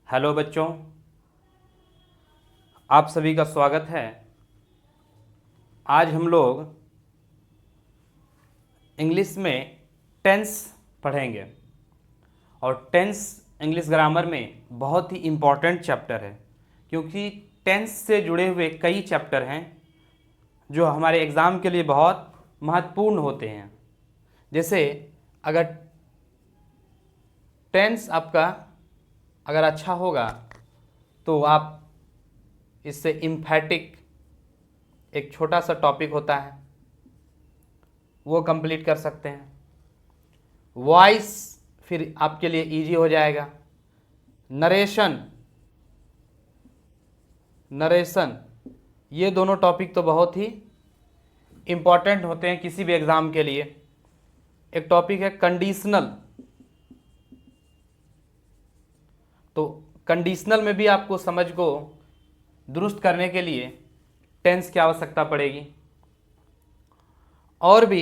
Hello बच्चों, आप सभी का स्वागत है। आज हम लोग इंग्लिश में टेंस पढ़ेंगे और टेंस इंग्लिश ग्रामर में बहुत ही इम्पॉर्टेंट चैप्टर है, क्योंकि टेंस से जुड़े हुए कई चैप्टर हैं जो हमारे एग्ज़ाम के लिए बहुत महत्वपूर्ण होते हैं। जैसे अगर टेंस आपका अगर अच्छा होगा तो आप इससे इम्फैटिक एक छोटा सा टॉपिक होता है वो कंप्लीट कर सकते हैं। वॉइस फिर आपके लिए इजी हो जाएगा। नरेशन ये दोनों टॉपिक तो बहुत ही इम्पॉर्टेंट होते हैं किसी भी एग्ज़ाम के लिए। एक टॉपिक है कंडीशनल, तो कंडीशनल में भी आपको समझ को दुरुस्त करने के लिए टेंस की आवश्यकता पड़ेगी। और भी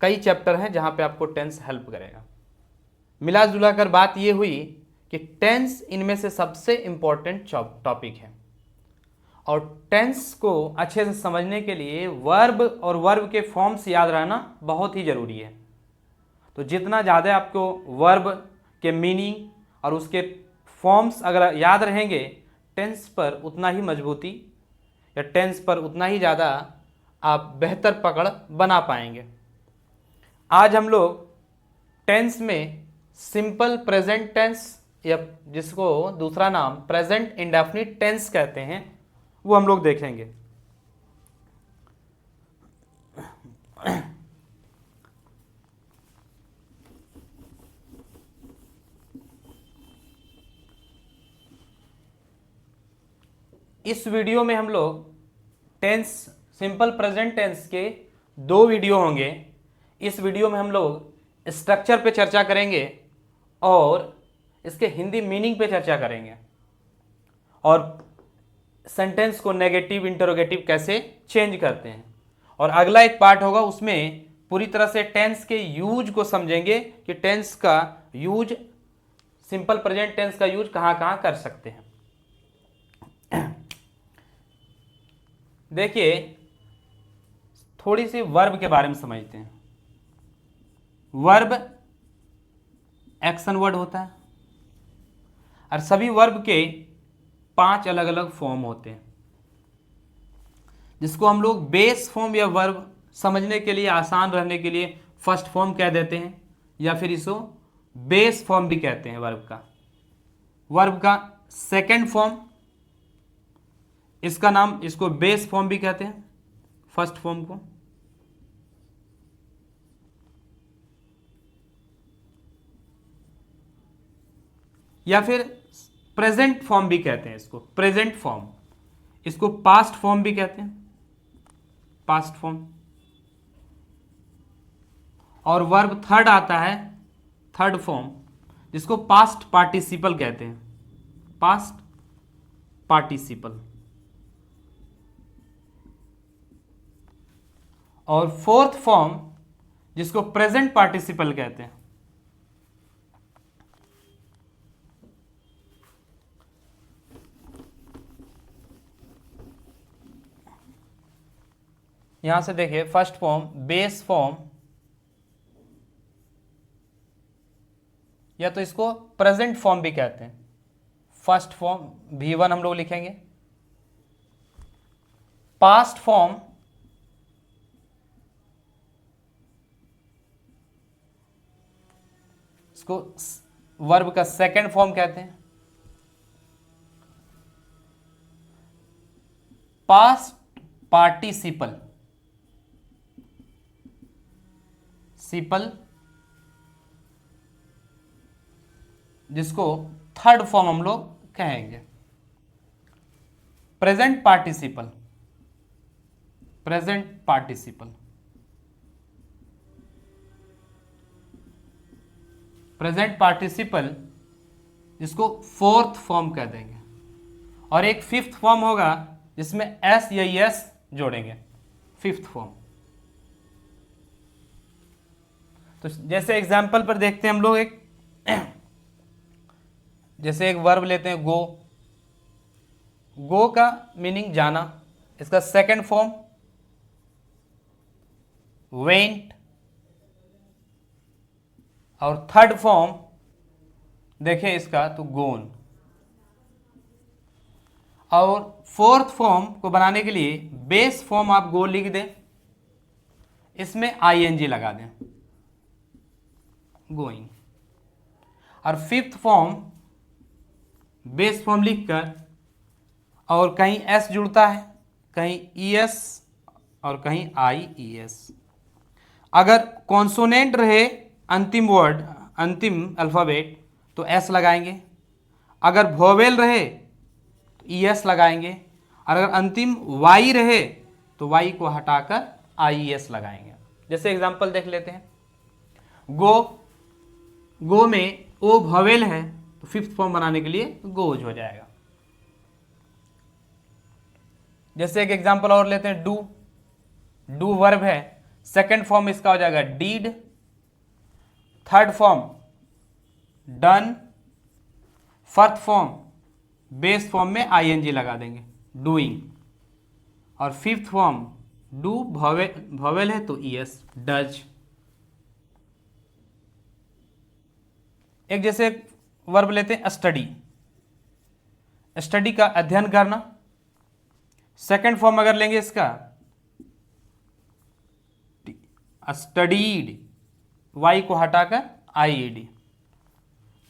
कई चैप्टर हैं जहाँ पे आपको टेंस हेल्प करेगा। मिला जुला कर बात ये हुई कि टेंस इनमें से सबसे इम्पोर्टेंट टॉपिक है और टेंस को अच्छे से समझने के लिए वर्ब और वर्ब के फॉर्म्स याद रहना बहुत ही ज़रूरी है। तो जितना ज़्यादा आपको वर्ब के मीनिंग और उसके फॉर्म्स अगर याद रहेंगे, टेंस पर उतना ही मजबूती या टेंस पर उतना ही ज़्यादा आप बेहतर पकड़ बना पाएंगे। आज हम लोग टेंस में सिंपल प्रेजेंट टेंस या जिसको दूसरा नाम प्रेजेंट इंडेफिनिट टेंस कहते हैं वो हम लोग देखेंगे। इस वीडियो में हम लोग टेंस सिंपल प्रेजेंट टेंस के 2 वीडियो होंगे। इस वीडियो में हम लोग स्ट्रक्चर पे चर्चा करेंगे और इसके हिंदी मीनिंग पे चर्चा करेंगे और सेंटेंस को नेगेटिव इंटरोगेटिव कैसे चेंज करते हैं। और अगला एक पार्ट होगा, उसमें पूरी तरह से टेंस के यूज को समझेंगे कि टेंस का यूज, सिंपल प्रेजेंट टेंस का यूज कहाँ कहाँ कर सकते हैं। देखिए, थोड़ी सी वर्ब के बारे में समझते हैं। वर्ब एक्शन वर्ड होता है और सभी वर्ब के 5 अलग अलग फॉर्म होते हैं, जिसको हम लोग बेस फॉर्म या वर्ब समझने के लिए आसान रहने के लिए फर्स्ट फॉर्म कह देते हैं या फिर इसको बेस फॉर्म भी कहते हैं। वर्ब का सेकंड फॉर्म, इसका नाम, इसको बेस फॉर्म भी कहते हैं, फर्स्ट फॉर्म को। या फिर प्रेजेंट फॉर्म भी कहते हैं, इसको प्रेजेंट फॉर्म। इसको पास्ट फॉर्म भी कहते हैं, पास्ट फॉर्म। और वर्ब थर्ड आता है, थर्ड फॉर्म, जिसको पास्ट पार्टिसिपल कहते हैं, पास्ट पार्टिसिपल। और फोर्थ फॉर्म जिसको प्रेजेंट पार्टिसिपल कहते हैं। यहां से देखिए, फर्स्ट फॉर्म बेस फॉर्म, या तो इसको प्रेजेंट फॉर्म भी कहते हैं। फर्स्ट फॉर्म V1 हम लोग लिखेंगे। पास्ट फॉर्म इसको वर्ब का सेकंड फॉर्म कहते हैं। पास्ट पार्टिसिपल जिसको थर्ड फॉर्म हम लोग कहेंगे। प्रेजेंट पार्टिसिपल जिसको फोर्थ फॉर्म कह देंगे। और एक फिफ्थ फॉर्म होगा जिसमें एस या एस जोड़ेंगे, फिफ्थ फॉर्म। तो जैसे एग्जाम्पल पर देखते हैं हम लोग, एक जैसे एक वर्ब लेते हैं गो, गो का मीनिंग जाना, इसका सेकंड फॉर्म वेंट, और थर्ड फॉर्म देखें इसका तो गोन, और फोर्थ फॉर्म को बनाने के लिए बेस फॉर्म आप गो लिख दें, इसमें आईएनजी लगा दें, गोइंग, और फिफ्थ फॉर्म बेस फॉर्म लिखकर, और कहीं एस जुड़ता है, कहीं ईएस और कहीं आईईएस। अगर कॉन्सोनेंट रहे अंतिम वर्ड, अंतिम अल्फाबेट, तो एस लगाएंगे, अगर वोवेल रहे तो ईएस लगाएंगे, और अगर अंतिम वाई रहे तो वाई को हटाकर आईएस लगाएंगे। जैसे एग्जांपल देख लेते हैं, गो, गो में ओ वोवेल है तो फिफ्थ फॉर्म बनाने के लिए गोज हो जाएगा। जैसे एक एग्जांपल और लेते हैं, डू, डू वर्ब है, सेकंड फॉर्म इसका हो जाएगा did, third form done, fourth form base form में आईएनजी लगा देंगे, डूइंग, और फिफ्थ फॉर्म डू वोवेल है तो ईएस, डज। एक जैसे एक वर्ब लेते हैं स्टडी, स्टडी का अध्ययन करना, सेकंड फॉर्म अगर लेंगे इसका स्टडीड, वाई को हटाकर आईईडी,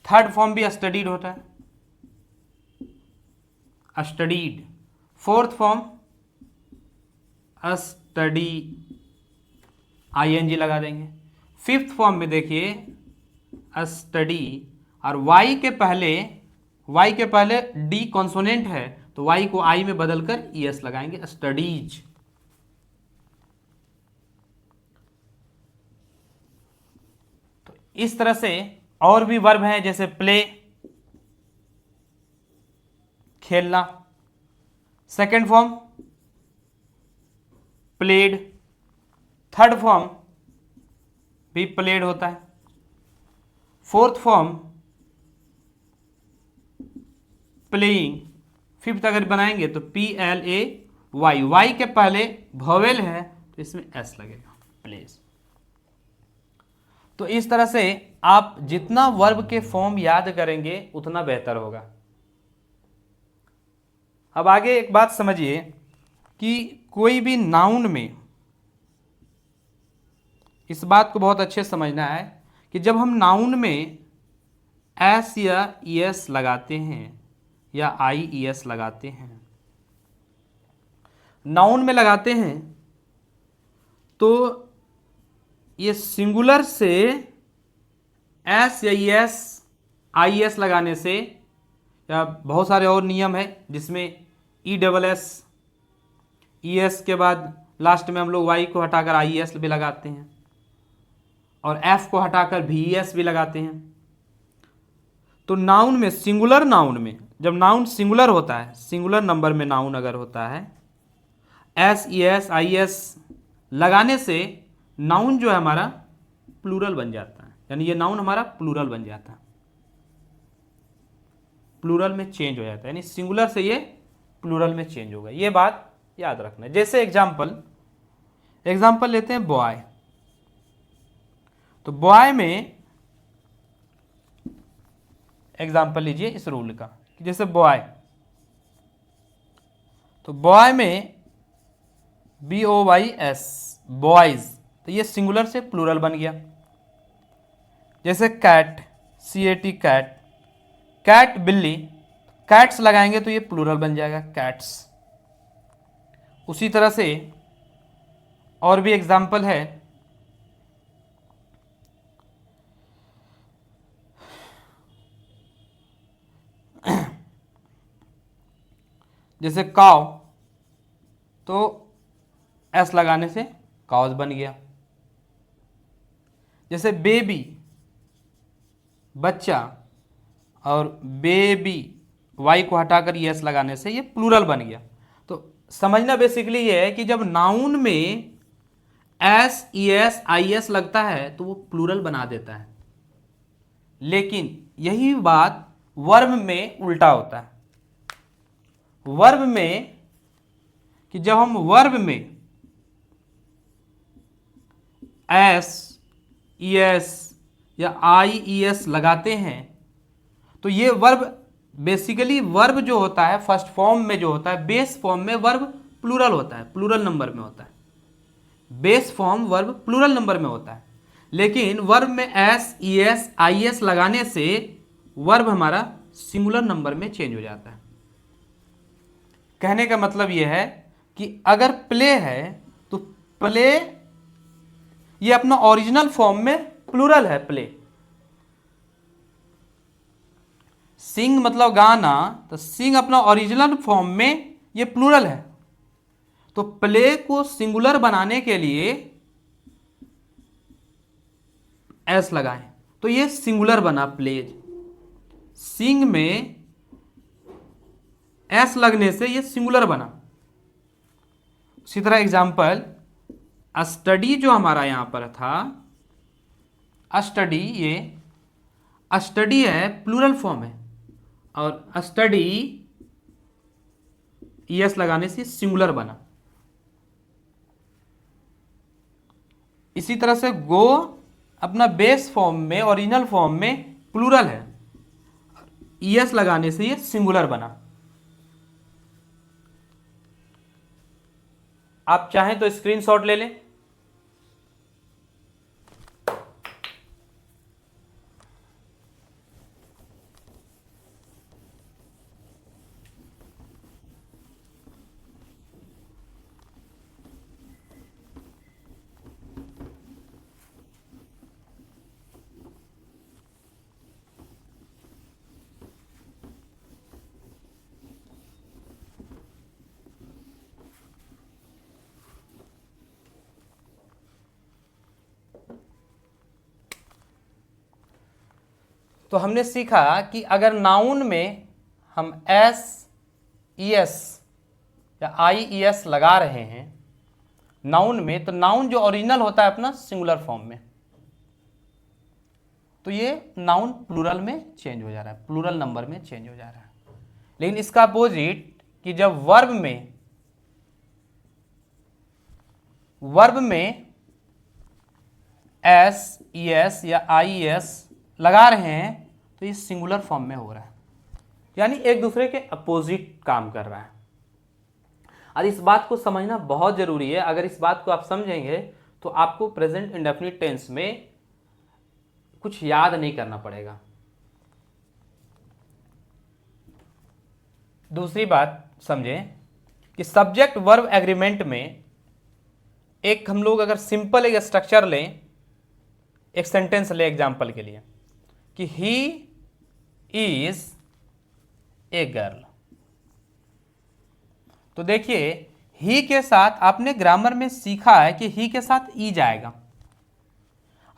थर्ड फॉर्म भी स्टडीड होता है, studied, fourth form study, ING लगा देंगे, फिफ्थ फॉर्म में देखिए स्टडी, और वाई के पहले डी कॉन्सोनेंट है तो वाई को आई में बदलकर ईएस लगाएंगे, स्टडीज। तो इस तरह से और भी वर्ब हैं, जैसे प्ले, खेलना, second form played, third form भी प्लेड होता है, फोर्थ फॉर्म प्लेइंग, फिफ्थ अगर बनाएंगे तो PLAY, वाई के पहले वोवेल है तो इसमें एस लगेगा, प्लेस। तो इस तरह से आप जितना वर्ब के फॉर्म याद करेंगे उतना बेहतर होगा। अब आगे एक बात समझिए कि कोई भी नाउन में इस बात को बहुत अच्छे समझना है कि जब हम नाउन में एस या ईएस लगाते हैं या आईईएस लगाते हैं, नाउन में लगाते हैं तो ये सिंगुलर से एस या ईएस आईएस लगाने से, या बहुत सारे और नियम है जिसमें ESS, ईएस के बाद लास्ट में हम लोग वाई को हटाकर आईएस भी लगाते हैं, और एफ को हटाकर VES भी लगाते हैं। तो नाउन में, सिंगुलर नाउन में, जब नाउन सिंगुलर होता है, सिंगुलर नंबर में नाउन अगर होता है, एस ईएस आईएस लगाने से नाउन जो है हमारा प्लूरल बन जाता है, यानी ये नाउन हमारा प्लूरल बन जाता है, प्लूरल में चेंज हो जाता है, यानी सिंगुलर से ये प्लूरल में चेंज होगा। ये बात याद रखना है। जैसे एग्जाम्पल लेते हैं बॉय, तो बॉय में एग्जाम्पल लीजिए इस रूल का, जैसे बॉय, तो बॉय में BOYS, बॉयज, तो ये सिंगुलर से प्लूरल बन गया। जैसे कैट, CAT, कैट, कैट बिल्ली, कैट्स लगाएंगे तो ये प्लूरल बन जाएगा, कैट्स। उसी तरह से और भी एग्जाम्पल है, जैसे काव, तो एस लगाने से काउज बन गया। जैसे बेबी, बच्चा, और बेबी, वाई को हटाकर एस लगाने से ये प्लूरल बन गया। तो समझना बेसिकली ये है कि जब नाउन में एस ES IS लगता है तो वो प्लूरल बना देता है, लेकिन यही बात वर्ब में उल्टा होता है। वर्ब में कि जब हम वर्ब में एस ई एस या आई ई एस लगाते हैं तो ये वर्ब बेसिकली वर्ब जो होता है फर्स्ट फॉर्म में जो होता है, बेस फॉर्म में वर्ब प्लूरल होता है, प्लूरल नंबर में होता है। Base form verb plural number में होता है, लेकिन वर्ब में S E S I S लगाने से वर्ब हमारा सिंगुलर नंबर में चेंज हो जाता है। कहने का मतलब यह है कि अगर प्ले है तो प्ले ये अपना ओरिजिनल फॉर्म में प्लूरल है प्ले। सिंग मतलब गाना, तो सिंग अपना ओरिजिनल फॉर्म में ये प्लूरल है। तो प्ले को सिंगुलर बनाने के लिए एस लगाएं तो ये सिंगुलर बना प्लेज। सिंग में एस लगने से ये सिंगुलर बना। इसी तरह एग्जाम्पल स्टडी जो हमारा यहां पर था, स्टडी, ये स्टडी है प्लूरल फॉर्म है और स्टडी एस लगाने से सिंगुलर बना। इसी तरह से गो अपना बेस फॉर्म में ओरिजिनल फॉर्म में प्लूरल है, एस लगाने से ये सिंगुलर बना। आप चाहें तो स्क्रीनशॉट ले लें। तो हमने सीखा कि अगर नाउन में हम एस ई एस या आई ई एस लगा रहे हैं नाउन में, तो नाउन जो ओरिजिनल होता है अपना सिंगुलर फॉर्म में, तो ये नाउन प्लूरल में चेंज हो जा रहा है, प्लूरल नंबर में चेंज हो जा रहा है। लेकिन इसका अपोजिट कि जब वर्ब में एस ई एस या आई ई एस लगा रहे हैं तो ये सिंगुलर फॉर्म में हो रहा है, यानी एक दूसरे के अपोजिट काम कर रहा है। और इस बात को समझना बहुत जरूरी है। अगर इस बात को आप समझेंगे तो आपको प्रेजेंट इंडेफिनिट टेंस में कुछ याद नहीं करना पड़ेगा। दूसरी बात समझें कि सब्जेक्ट वर्ब एग्रीमेंट में एक हम लोग अगर सिंपल एक स्ट्रक्चर लें, एक सेंटेंस ले एग्जांपल के लिए कि ही इज ए गर्ल, तो देखिए ही के साथ आपने ग्रामर में सीखा है कि ही के साथ ई जाएगा।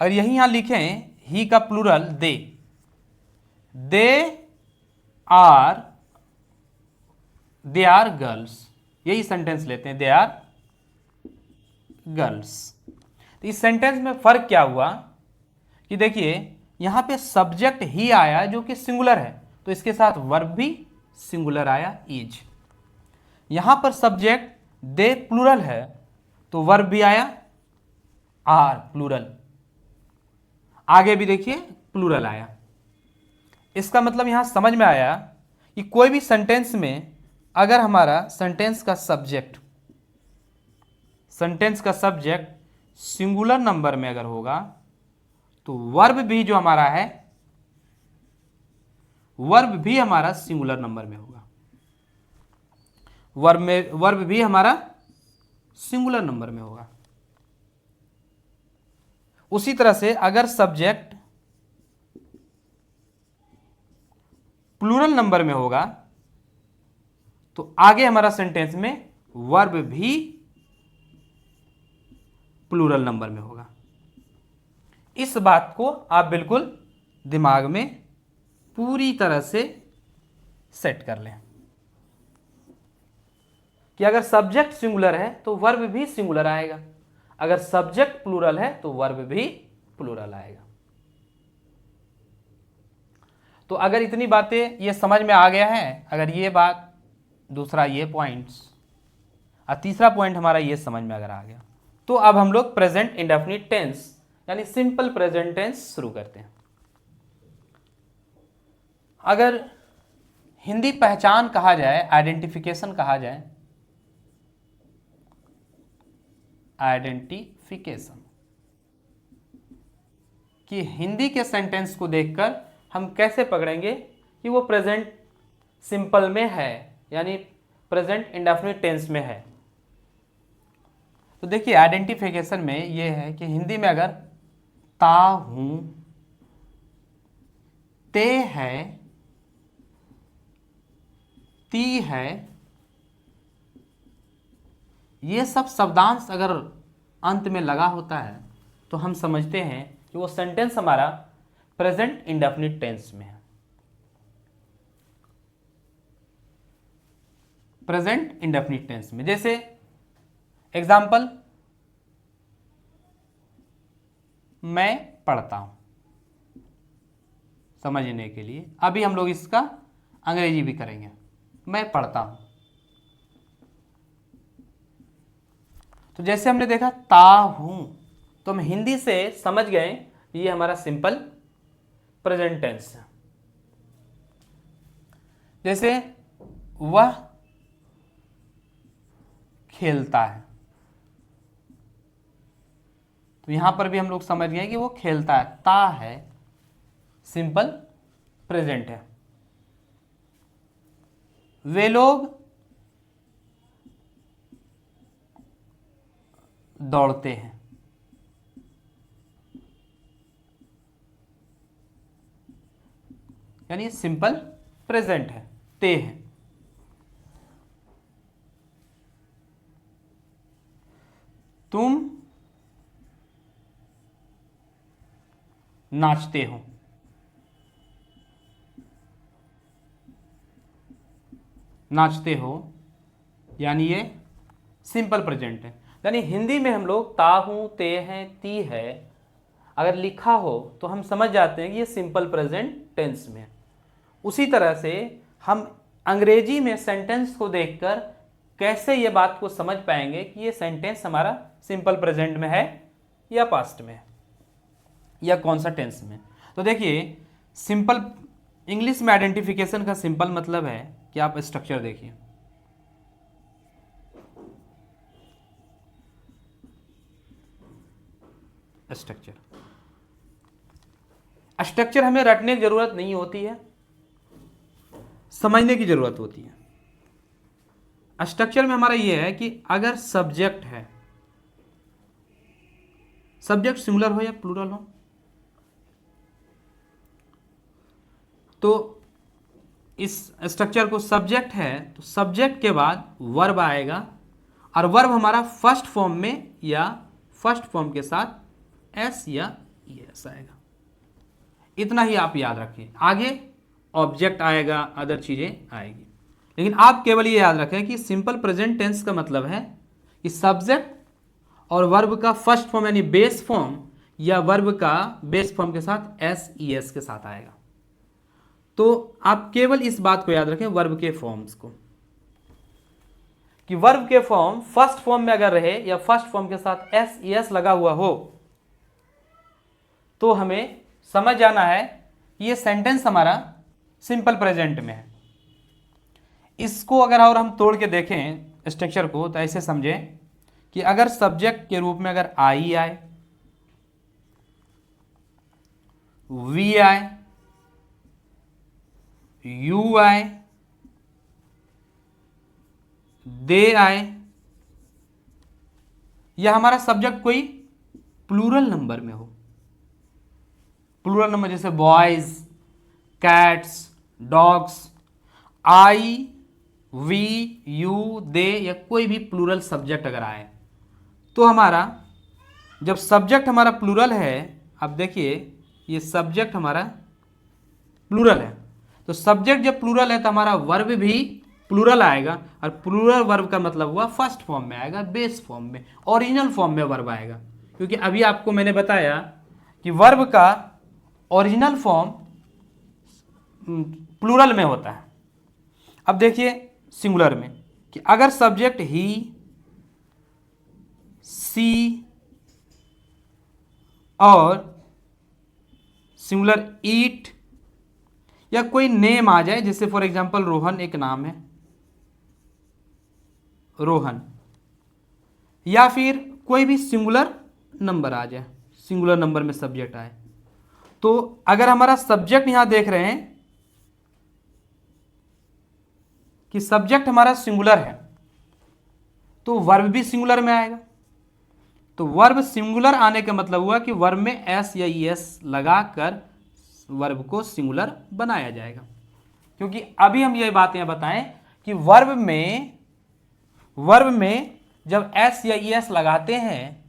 और यही यहां लिखें ही का प्लूरल दे आर गर्ल्स, यही सेंटेंस लेते हैं, दे आर गर्ल्स। तो इस सेंटेंस में फर्क क्या हुआ कि देखिए यहां पे सब्जेक्ट ही आया जो कि सिंगुलर है, तो इसके साथ वर्ब भी सिंगुलर आया इज। यहां पर सब्जेक्ट दे प्लूरल है तो वर्ब भी आया आर प्लूरल, आगे भी देखिए प्लूरल आया। इसका मतलब यहां समझ में आया कि कोई भी सेंटेंस में अगर हमारा सेंटेंस का सब्जेक्ट सिंगुलर नंबर में अगर होगा तो वर्ब भी जो हमारा है वर्ब भी हमारा सिंगुलर नंबर में होगा, वर्ब भी हमारा सिंगुलर नंबर में होगा। उसी तरह से अगर सब्जेक्ट प्लूरल नंबर में होगा तो आगे हमारा सेंटेंस में वर्ब भी प्लूरल नंबर में होगा। इस बात को आप बिल्कुल दिमाग में पूरी तरह से सेट कर लें कि अगर सब्जेक्ट सिंगुलर है तो वर्ब भी सिंगुलर आएगा, अगर सब्जेक्ट प्लूरल है तो वर्ब भी प्लूरल आएगा। तो अगर इतनी बातें ये समझ में आ गया है, अगर ये बात, दूसरा ये पॉइंट्स और तीसरा पॉइंट हमारा ये समझ में अगर आ गया, तो अब हम लोग प्रेजेंट इंडेफिनिट टेंस यानी सिंपल प्रेजेंट टेंस शुरू करते हैं। अगर हिंदी पहचान कहा जाए, आइडेंटिफिकेशन कहा जाए, आइडेंटिफिकेशन, कि हिंदी के सेंटेंस को देखकर हम कैसे पकड़ेंगे कि वो प्रेजेंट सिंपल में है यानी प्रेजेंट इंडेफिनिट टेंस में है। तो देखिए आइडेंटिफिकेशन में ये है कि हिंदी में अगर ता हूं, ते है, ती है, ये सब शब्दांश अगर अंत में लगा होता है तो हम समझते हैं कि वो सेंटेंस हमारा प्रेजेंट इंडेफिनिट टेंस में है। प्रेजेंट इंडेफिनिट टेंस में, जैसे एग्जाम्पल, मैं पढ़ता हूं, समझने के लिए अभी हम लोग इसका अंग्रेजी भी करेंगे। मैं पढ़ता हूं, तो जैसे हमने देखा ता हूं, तो हम हिंदी से समझ गए ये हमारा सिंपल प्रेजेंट टेंस है। जैसे वह खेलता है, तो यहां पर भी हम लोग समझ गए कि वो खेलता है, ता है, सिंपल प्रेजेंट है। वे लोग दौड़ते हैं, यानी सिंपल प्रेजेंट है, ते है। तुम नाचते हो, नाचते हो, यानी ये सिंपल प्रेजेंट है। यानी हिंदी में हम लोग ता हूं, ते हैं, ती है अगर लिखा हो तो हम समझ जाते हैं कि ये सिंपल प्रेजेंट टेंस में है। उसी तरह से हम अंग्रेजी में सेंटेंस को देखकर कैसे ये बात को समझ पाएंगे कि ये सेंटेंस हमारा सिंपल प्रेजेंट में है या पास्ट में है या कौन सा टेंस में। तो देखिए सिंपल इंग्लिश में आइडेंटिफिकेशन का सिंपल मतलब है कि आप स्ट्रक्चर देखिए, स्ट्रक्चर स्ट्रक्चर हमें रटने की जरूरत नहीं होती है, समझने की जरूरत होती है। स्ट्रक्चर में हमारा यह है कि अगर सब्जेक्ट है, सब्जेक्ट सिंगुलर हो या प्लूरल हो, तो इस स्ट्रक्चर को सब्जेक्ट है तो सब्जेक्ट के बाद वर्ब आएगा और वर्ब हमारा फर्स्ट फॉर्म में या फर्स्ट फॉर्म के साथ एस या एस आएगा। इतना ही आप याद रखें, आगे ऑब्जेक्ट आएगा, अदर चीजें आएगी, लेकिन आप केवल ये याद रखें कि सिंपल प्रेजेंट टेंस का मतलब है कि सब्जेक्ट और वर्ब का फर्स्ट फॉर्म यानी बेस फॉर्म या वर्ब का बेस फॉर्म के साथ एस ई एस के साथ आएगा। तो आप केवल इस बात को याद रखें वर्ब के फॉर्म्स को, कि वर्ब के फॉर्म फर्स्ट फॉर्म में अगर रहे या फर्स्ट फॉर्म के साथ एस ई एस लगा हुआ हो तो हमें समझ जाना है कि ये सेंटेंस हमारा सिंपल प्रेजेंट में है। इसको अगर और हम तोड़ के देखें स्ट्रक्चर को तो ऐसे समझें कि अगर सब्जेक्ट के रूप में अगर आई आए, वी आए, यू आए, दे आए, या हमारा सब्जेक्ट कोई प्लूरल नंबर में हो, प्लूरल नंबर जैसे boys, cats, dogs, I, we, you, they या कोई भी प्लूरल सब्जेक्ट अगर आए तो हमारा जब सब्जेक्ट हमारा प्लूरल है, अब देखिए ये सब्जेक्ट हमारा प्लूरल है, तो सब्जेक्ट जब प्लूरल है तो हमारा वर्ब भी प्लूरल आएगा और प्लूरल वर्ब का मतलब हुआ फर्स्ट फॉर्म में आएगा, बेस फॉर्म में, ओरिजिनल फॉर्म में वर्ब आएगा। क्योंकि अभी आपको मैंने बताया कि वर्ब का ओरिजिनल फॉर्म प्लूरल में होता है। अब देखिए सिंगुलर में कि अगर सब्जेक्ट ही, सी और सिंगुलर ईट या कोई नेम आ जाए, जैसे फॉर एग्जांपल रोहन एक नाम है, रोहन, या फिर कोई भी सिंगुलर नंबर आ जाए, सिंगुलर नंबर में सब्जेक्ट आए, तो अगर हमारा सब्जेक्ट यहां देख रहे हैं कि सब्जेक्ट हमारा सिंगुलर है तो वर्ब भी सिंगुलर में आएगा। तो वर्ब सिंगुलर आने का मतलब हुआ कि वर्ब में एस या ईएस लगाकर वर्ब को सिंगुलर बनाया जाएगा। क्योंकि अभी हम ये बातें बताएं कि वर्ब में जब एस या ईएस लगाते हैं,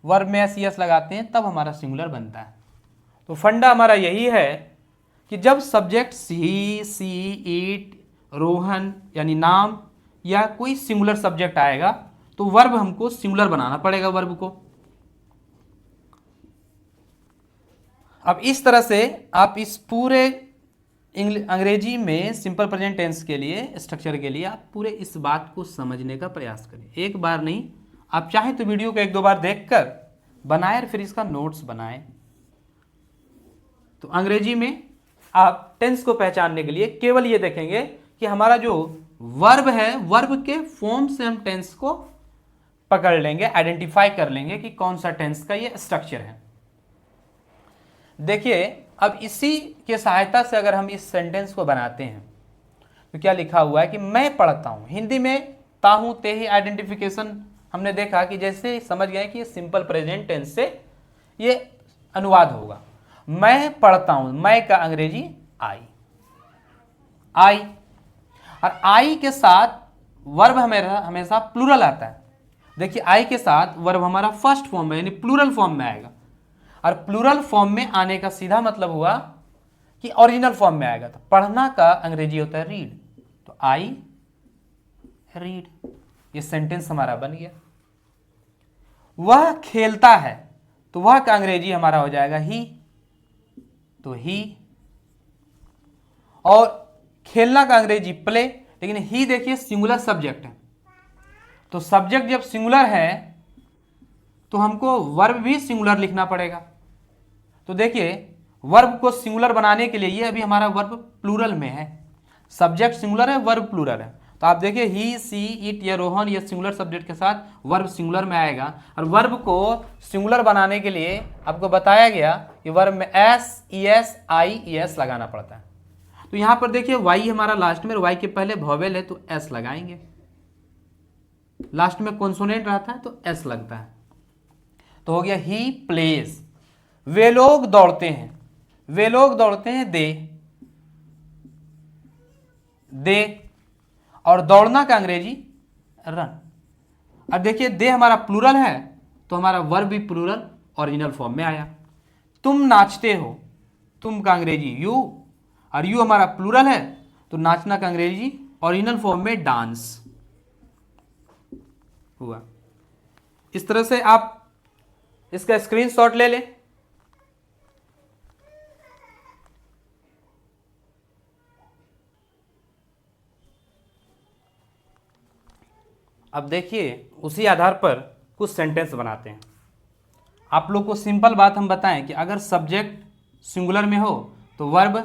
वर्ब में एस ईएस लगाते हैं तब हमारा सिंगुलर बनता है। तो फंडा हमारा यही है कि जब सब्जेक्ट सी, ईट, रोहन यानी नाम या कोई सिंगुलर सब्जेक्ट आएगा तो वर्ब हमको सिंगुलर बनाना पड़ेगा वर्ब को। अब इस तरह से आप इस पूरे अंग्रेजी में सिंपल प्रेजेंट टेंस के लिए, स्ट्रक्चर के लिए आप पूरे इस बात को समझने का प्रयास करें। एक बार नहीं, आप चाहें तो वीडियो को एक दो बार देखकर बनाएं और फिर इसका नोट्स बनाएं। तो अंग्रेजी में आप टेंस को पहचानने के लिए केवल ये देखेंगे कि हमारा जो वर्ब है, वर्ब के फॉर्म से हम टेंस को पकड़ लेंगे, आइडेंटिफाई कर लेंगे कि कौन सा टेंस का ये स्ट्रक्चर है। देखिए अब इसी के सहायता से अगर हम इस सेंटेंस को बनाते हैं तो क्या लिखा हुआ है कि मैं पढ़ता हूं। हिंदी में ताहू तेही आइडेंटिफिकेशन हमने देखा कि जैसे समझ गए कि ये सिंपल प्रेजेंट टेंस से ये अनुवाद होगा। मैं पढ़ता हूं, मैं का अंग्रेजी आई, और आई के साथ वर्ब हमेशा प्लूरल आता है। देखिए आई के साथ वर्ब हमारा फर्स्ट फॉर्म में यानी प्लूरल फॉर्म में आएगा, और प्लूरल फॉर्म में आने का सीधा मतलब हुआ कि ओरिजिनल फॉर्म में आएगा। तो पढ़ना का अंग्रेजी होता है रीड, तो आई रीड, ये सेंटेंस हमारा बन गया। वह खेलता है तो वह का अंग्रेजी हमारा हो जाएगा ही, तो ही, और खेलना का अंग्रेजी प्ले, लेकिन ही देखिए सिंगुलर सब्जेक्ट है, तो सब्जेक्ट जब सिंगुलर है तो हमको वर्ब भी सिंगुलर लिखना पड़ेगा। तो देखिए वर्ब को सिंगुलर बनाने के लिए, ये अभी हमारा वर्ब प्लूरल में है, सब्जेक्ट सिंगुलर है, वर्ब प्लूरल है। तो आप देखिए ही, सी, इट या रोहन ये सिंगुलर सब्जेक्ट के साथ वर्ब सिंगुलर में आएगा, और वर्ब को सिंगुलर बनाने के लिए आपको बताया गया कि वर्ब में एस, ई एस, आई, ई एस लगाना पड़ता है। तो यहां पर देखिए वाई हमारा लास्ट में, वाई के पहले वॉवेल है तो एस लगाएंगे, लास्ट में कॉन्सोनेंट रहता है तो एस लगता है। तो हो गया ही प्लेज। वे लोग दौड़ते हैं, वे लोग दौड़ते हैं दे, और दौड़ना का अंग्रेजी रन। अब देखिए दे हमारा प्लूरल है तो हमारा वर्ब भी प्लूरल ओरिजिनल फॉर्म में आया। तुम नाचते हो, तुम का अंग्रेजी यू, और यू हमारा प्लूरल है तो नाचना का अंग्रेजी ओरिजिनल फॉर्म में डांस हुआ। इस तरह से आप इसका स्क्रीनशॉट ले लें। अब देखिए उसी आधार पर कुछ सेंटेंस बनाते हैं। आप लोग को सिंपल बात हम बताएं कि अगर सब्जेक्ट सिंगुलर में हो तो वर्ब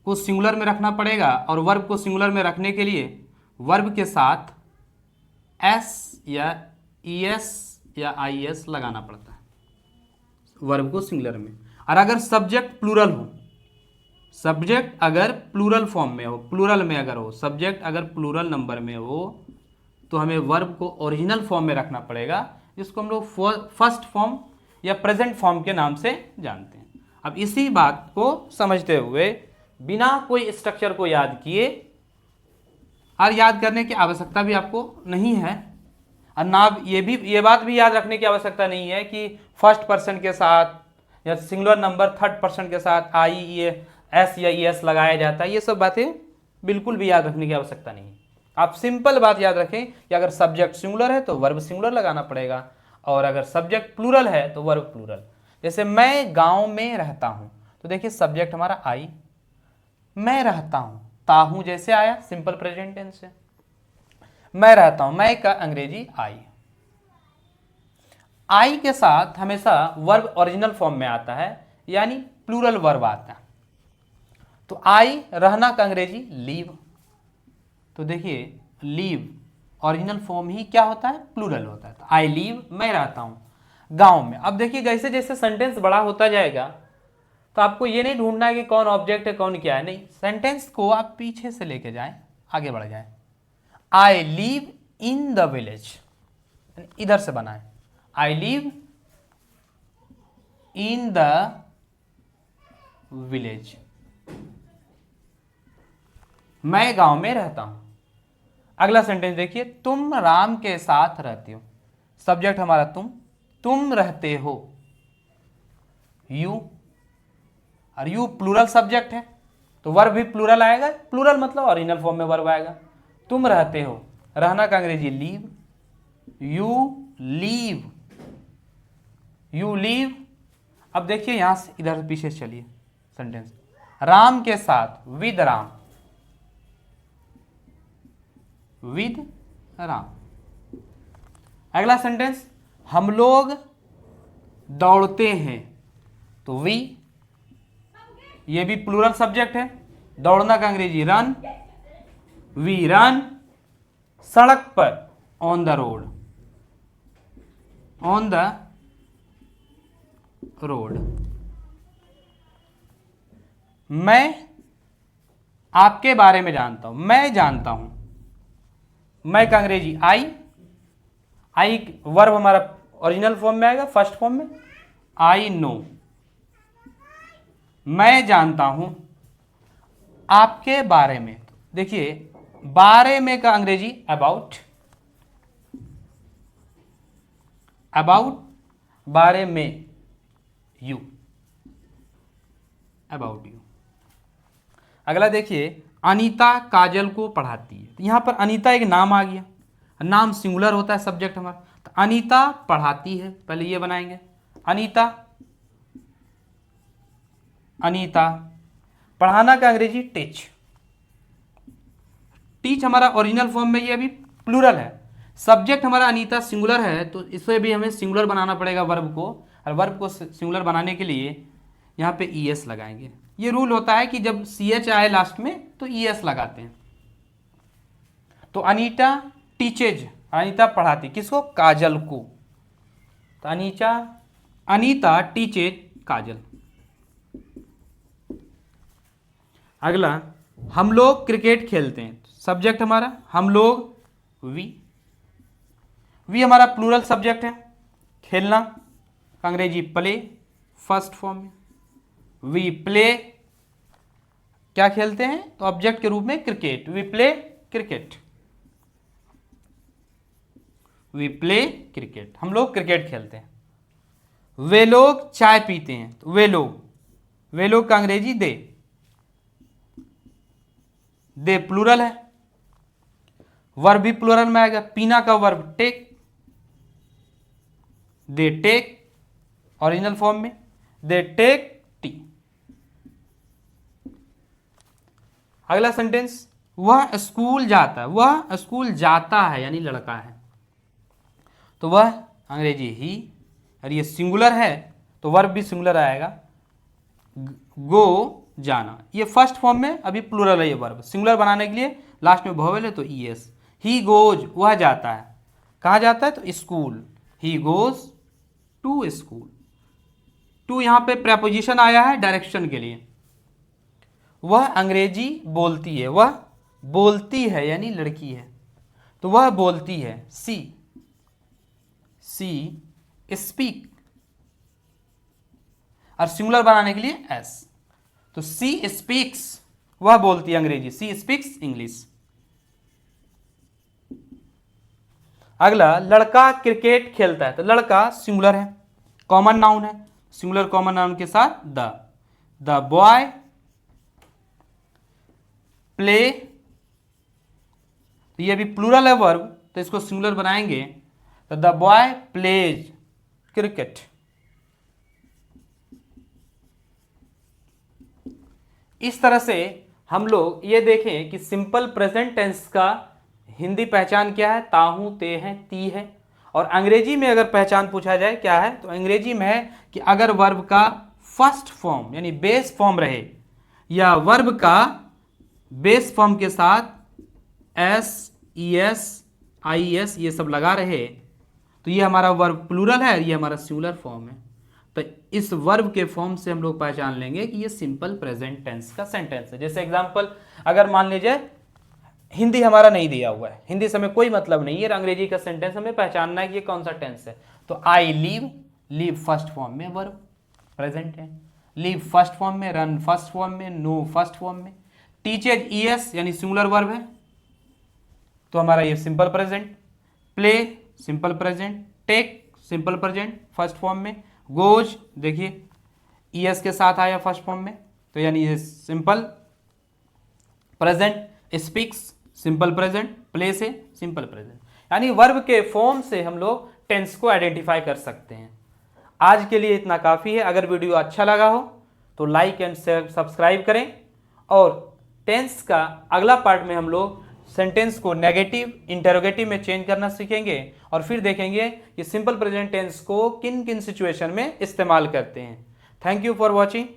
को सिंगुलर में रखना पड़ेगा, और वर्ब को सिंगुलर में रखने के लिए वर्ब के साथ एस या ई एस या आई एस लगाना पड़ता है वर्ब को सिंगुलर में। और अगर सब्जेक्ट प्लूरल हो, सब्जेक्ट अगर प्लूरल फॉर्म में हो, प्लूरल में अगर हो, सब्जेक्ट अगर प्लूरल नंबर में हो तो हमें वर्ब को ओरिजिनल फॉर्म में रखना पड़ेगा, जिसको हम लोग फर्स्ट फॉर्म या प्रेजेंट फॉर्म के नाम से जानते हैं। अब इसी बात को समझते हुए बिना कोई स्ट्रक्चर को याद किए, और याद करने की आवश्यकता भी आपको नहीं है, और ना ये बात भी याद रखने की आवश्यकता नहीं है कि फर्स्ट पर्सन के साथ या सिंगुलर नंबर थर्ड पर्सन के साथ आई, ये एस या ई एस लगाया जाता है। ये सब बातें बिल्कुल भी याद रखने की आवश्यकता नहीं है। आप सिंपल बात याद रखें कि अगर सब्जेक्ट सिंगुलर है तो वर्ब सिंगुलर लगाना पड़ेगा, और अगर सब्जेक्ट प्लूरल है तो वर्ब प्लूरल। जैसे मैं गांव में रहता हूं, तो देखिए सब्जेक्ट हमारा आई, मैं रहता हूं, ताहू जैसे आया सिंपल प्रेजेंट टेंस से, मैं रहता हूं, मैं का अंग्रेजी आई। आई के साथ हमेशा वर्ब ओरिजिनल फॉर्म में आता है, यानी प्लूरल वर्ब आता है। तो आई रहना का अंग्रेजी लीव। तो देखिए लीव ओरिजिनल फॉर्म ही क्या होता है, प्लूरल होता है। तो आई लीव, मैं रहता हूं गांव में। अब देखिए जैसे जैसे सेंटेंस बड़ा होता जाएगा तो आपको ये नहीं ढूंढना है कि कौन ऑब्जेक्ट है कौन क्या है, नहीं, सेंटेंस को आप पीछे से लेके जाएं, आगे बढ़ जाएं। I live in the village, इधर से बनाएं, I live in the village, मैं गांव में रहता हूं। अगला सेंटेंस देखिए, तुम राम के साथ रहते हो, सब्जेक्ट हमारा तुम रहते हो, यू, और यू प्लूरल सब्जेक्ट है तो वर्ब भी प्लूरल आएगा, प्लूरल मतलब ओरिजिनल फॉर्म में वर्ब आएगा। तुम रहते हो, रहना का अंग्रेजी leave, you leave, you leave. अब देखिए यहां से इधर से पीछे चलिए सेंटेंस, राम के साथ, विद राम, विद राम। अगला सेंटेंस, हम लोग दौड़ते हैं, तो वी, ये भी प्लूरल सब्जेक्ट है, दौड़ना का अंग्रेजी रन, वी रन, सड़क पर, on the road, on the road. मैं आपके बारे में जानता हूं, मैं जानता हूं, मैं का अंग्रेजी आई, आई वर्ब हमारा ओरिजिनल फॉर्म में आएगा, फर्स्ट फॉर्म में, आई नो, मैं जानता हूं आपके बारे में। देखिए बारे में का अंग्रेजी अबाउट, अबाउट, बारे में यू, अबाउट यू। अगला देखिए, अनीता काजल को पढ़ाती है, तो यहां पर अनीता एक नाम आ गया, नाम सिंगुलर होता है सब्जेक्ट हमारा, तो अनीता पढ़ाती है, पहले ये बनाएंगे, अनीता, अनीता, पढ़ाना का अंग्रेजी टीच, टीच हमारा ओरिजिनल फॉर्म में, ये अभी प्लूरल है, सब्जेक्ट हमारा अनीता सिंगुलर है, तो इसे भी हमें सिंगुलर बनाना पड़ेगा वर्ब को, और वर्ब को सिंगुलर बनाने के लिए यहाँ पे ईएस लगाएंगे। ये रूल होता है कि जब ch आए लास्ट में तो ईएस लगाते हैं। तो अनीता टीचेज, अनीता पढ़ाती, किसको, काजल को, तो अनीता टीचेज काजल। अगला, हम लोग क्रिकेट खेलते हैं, सब्जेक्ट हमारा हम लोग, वी हमारा प्लूरल सब्जेक्ट है, खेलना अंग्रेजी प्ले, फर्स्ट फॉर्म में, वी प्ले, क्या खेलते हैं, तो ऑब्जेक्ट के रूप में cricket, we play cricket, we play cricket, हम लोग क्रिकेट खेलते हैं। वे लोग चाय पीते हैं, तो वे लोग का अंग्रेजी दे प्लूरल है, वर्ब भी प्लूरल में आएगा, पीना का verb take, they take, original form में, दे टेक टी। अगला सेंटेंस, वह स्कूल जाता है, वह स्कूल जाता है यानी लड़का है, तो वह अंग्रेजी ही, और ये सिंगुलर है तो वर्ब भी सिंगुलर आएगा, गो जाना, ये फर्स्ट फॉर्म में अभी प्लूरल है, ये वर्ब सिंगुलर बनाने के लिए लास्ट में वोवेल है तो ईएस। ही गोज, वह जाता है, कहाँ जाता है, तो school, he goes to school, to यहां पे प्रेपोजिशन आया है डायरेक्शन के लिए। वह अंग्रेजी बोलती है, वह बोलती है यानी लड़की है, तो वह बोलती है, सी स्पीक, और सिंगुलर बनाने के लिए एस, तो सी स्पीक्स, वह बोलती है अंग्रेजी, सी स्पीक्स इंग्लिश। अगला, लड़का क्रिकेट खेलता है, तो लड़का सिंगुलर है, कॉमन नाउन है, सिंगुलर कॉमन नाउन के साथ द बॉय प्ले, तो ये भी प्लूरल है वर्ब, तो इसको सिंगुलर बनाएंगे, तो द बॉय प्लेज क्रिकेट। इस तरह से हम लोग ये देखें कि सिंपल प्रेजेंट टेंस का हिंदी पहचान क्या है, ताहू, ते हैं, ती है। और अंग्रेजी में अगर पहचान पूछा जाए क्या है, तो अंग्रेजी में है कि अगर वर्ब का फर्स्ट फॉर्म यानी बेस फॉर्म रहे या वर्ब का बेस फॉर्म के साथ S, E S, I S ये सब लगा रहे, तो ये हमारा वर्ब प्लूरल है, ये हमारा सिंगुलर फॉर्म है। तो इस वर्ब के फॉर्म से हम लोग पहचान लेंगे कि ये सिंपल प्रेजेंट टेंस का सेंटेंस है। जैसे एग्जांपल, अगर मान लीजिए हिंदी हमारा नहीं दिया हुआ है, हिंदी से हमें कोई मतलब नहीं है, अंग्रेजी का सेंटेंस हमें पहचानना है कि ये कौन सा टेंस है। तो I live, live first form में वर्ब प्रेजेंट है, लीव फर्स्ट फॉर्म में, रन फर्स्ट फॉर्म में, नो फर्स्ट फॉर्म में, टीचेज ई एस यानी सिंगुलर वर्ब है तो हमारा ये simple present, play simple present, take simple present first form में, गोज देखिए ई एस के साथ आया फर्स्ट फॉर्म में तो यानी ये simple present, speaks simple present, play से सिंपल प्रेजेंट, यानी वर्ब के फॉर्म से हम लोग टेंस को आइडेंटिफाई कर सकते हैं। आज के लिए इतना काफ़ी है। अगर वीडियो अच्छा लगा हो तो लाइक एंड सब्सक्राइब करें, और टेंस का अगला पार्ट में हम लोग सेंटेंस को नेगेटिव इंटरोगेटिव में चेंज करना सीखेंगे, और फिर देखेंगे कि सिंपल प्रेजेंट टेंस को किन किन सिचुएशन में इस्तेमाल करते हैं। Thank you for watching.